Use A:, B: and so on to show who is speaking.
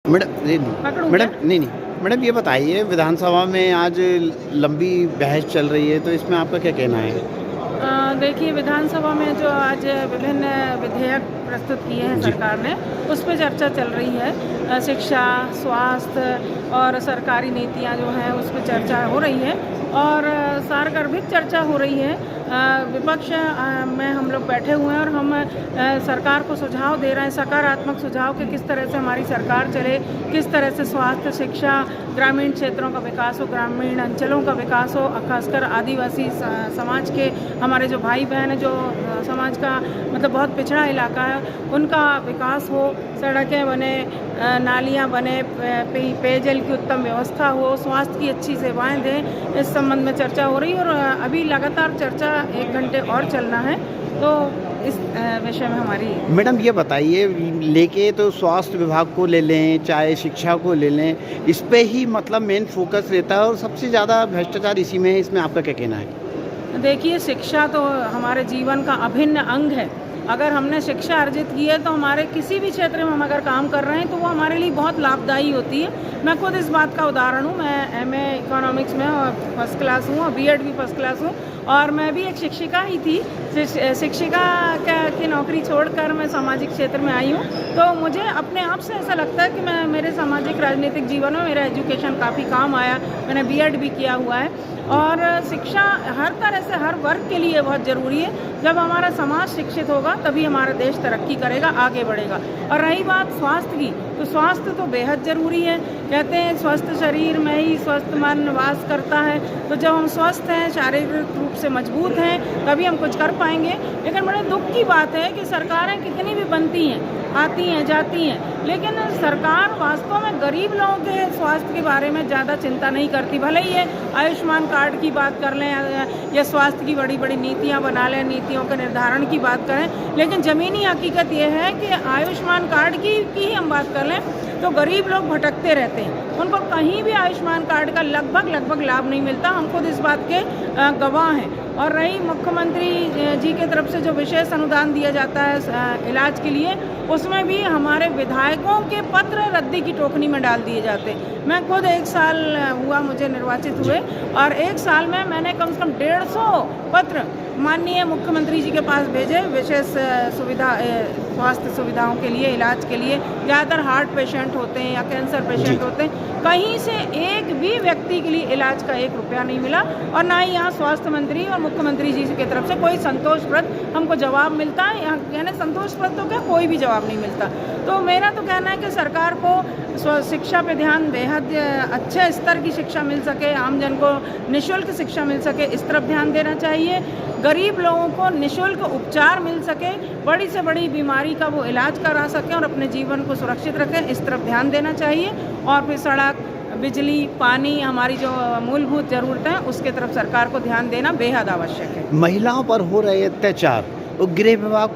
A: Madam madam ये बताइए, विधानसभा में आज लंबी बहस चल रही है, तो इसमें आपका क्या कहना है?
B: देखिए, विधानसभा में जो आज विभिन्न विधेयक प्रस्तुत किए हैं
A: जी।
B: सरकार ने, उस पे चर्चा चल रही है। शिक्षा, स्वास्थ्य और सरकारी नीतियां जो हैं उस पे चर्चा हो रही है और सारगर्भित चर्चा हो रही है। विपक्ष में हम लोग बैठे हुए हैं और हम सरकार को सुझाव दे रहे हैं, सकारात्मक सुझाव कि किस तरह से हमारी सरकार चले, किस तरह से स्वास्थ्य, शिक्षा, ग्रामीण क्षेत्रों का विकास हो, ग्रामीण अंचलों का विकास हो, खासकर आदिवासी समाज के हमारे जो भाई बहन हैं, जो समाज का मतलब बहुत पिछड़ा इलाका है, उनका विकास हो, सड़कें बने, नालियाँ बने, पेयजल की उत्तम व्यवस्था हो, स्वास्थ्य की अच्छी सेवाएं दें, इस संबंध में चर्चा हो रही है। और अभी लगातार चर्चा 1 घंटे और चलना है, तो इस विषय में हमारी।
A: मैडम ये बताइए, लेके तो स्वास्थ्य विभाग को ले लें, चाहे शिक्षा को ले लें, इस पे ही मतलब मेन फोकस रहता है और सबसे ज़्यादा भ्रष्टाचार इसी में है। इसमें आपका क्या कहना है?
B: देखिए, शिक्षा तो हमारे जीवन का अभिन्न अंग है। अगर हमने शिक्षा अर्जित की है तो हमारे किसी भी क्षेत्र में हम अगर काम कर रहे हैं तो वो हमारे लिए बहुत लाभदायी होती है। मैं खुद इस बात का उदाहरण हूँ। मैं एमए इकोनॉमिक्स में और फर्स्ट क्लास हूँ और बीएड भी फर्स्ट क्लास हूँ और मैं भी एक शिक्षिका ही थी। शिक्षिका की नौकरी छोड़कर मैं सामाजिक क्षेत्र में आई हूँ, तो मुझे अपने आप से ऐसा लगता है कि मैं मेरे सामाजिक राजनीतिक जीवन में मेरा एजुकेशन काफ़ी काम आया। मैंने बीएड भी किया हुआ है और शिक्षा हर तरह से हर वर्ग के लिए बहुत ज़रूरी है। जब हमारा समाज शिक्षित होगा तभी हमारा देश तरक्की करेगा, आगे बढ़ेगा। और रही बात स्वास्थ्य की, तो स्वास्थ्य तो बेहद ज़रूरी है। कहते हैं स्वस्थ शरीर में ही स्वस्थ मन वास करता है। तो जब हम स्वस्थ हैं, शारीरिक रूप से मजबूत हैं, तभी हम कुछ कर पाएंगे। लेकिन बड़े दुख की बात है कि सरकारें कितनी भी बनती हैं, आती हैं, जाती हैं, लेकिन सरकार वास्तव में गरीब लोगों के स्वास्थ्य के बारे में ज़्यादा चिंता नहीं करती। भले ही ये आयुष्मान कार्ड की बात कर लें या स्वास्थ्य की बड़ी बड़ी नीतियां बना लें, नीतियों के निर्धारण की बात करें, लेकिन ज़मीनी हकीकत ये है कि आयुष्मान कार्ड की ही हम बात कर लें तो गरीब लोग भटकते रहते हैं। उनको कहीं भी आयुष्मान कार्ड का लगभग लाभ नहीं मिलता। हम खुद इस बात के गवाह हैं। और रही मुख्यमंत्री जी के तरफ से जो विशेष अनुदान दिया जाता है इलाज के लिए, उसमें भी हमारे विधायकों के पत्र रद्दी की टोकरी में डाल दिए जाते हैं। मैं खुद 1 साल हुआ मुझे निर्वाचित हुए और 1 साल में मैंने कम से कम 150 पत्र माननीय मुख्यमंत्री जी के पास भेजे, विशेष सुविधा स्वास्थ्य सुविधाओं के लिए, इलाज के लिए। ज़्यादातर हार्ट पेशेंट होते हैं या कैंसर पेशेंट होते हैं, कहीं से एक भी व्यक्ति के लिए इलाज का 1 रुपया नहीं मिला और ना ही यहाँ स्वास्थ्य मंत्री और मुख्यमंत्री जी की तरफ से कोई संतोषप्रद हमको जवाब मिलता है। यहाँ यानी संतोषप्रद तो क्या, कोई भी जवाब नहीं मिलता। तो मेरा तो कहना है कि सरकार को शिक्षा पे ध्यान, बेहद अच्छे स्तर की शिक्षा मिल सके, आमजन को निःशुल्क शिक्षा मिल सके, इस तरफ ध्यान देना चाहिए। गरीब लोगों को निःशुल्क उपचार मिल सके, बड़ी से बड़ी बीमारी का वो इलाज करा सकें और अपने जीवन को सुरक्षित रखें, इस तरफ ध्यान देना चाहिए। और फिर सड़क, बिजली, पानी, हमारी जो मूलभूत ज़रूरतें हैं उसके तरफ सरकार को ध्यान देना बेहद आवश्यक है।
A: महिलाओं पर हो रहे अत्याचार और गृह विभाग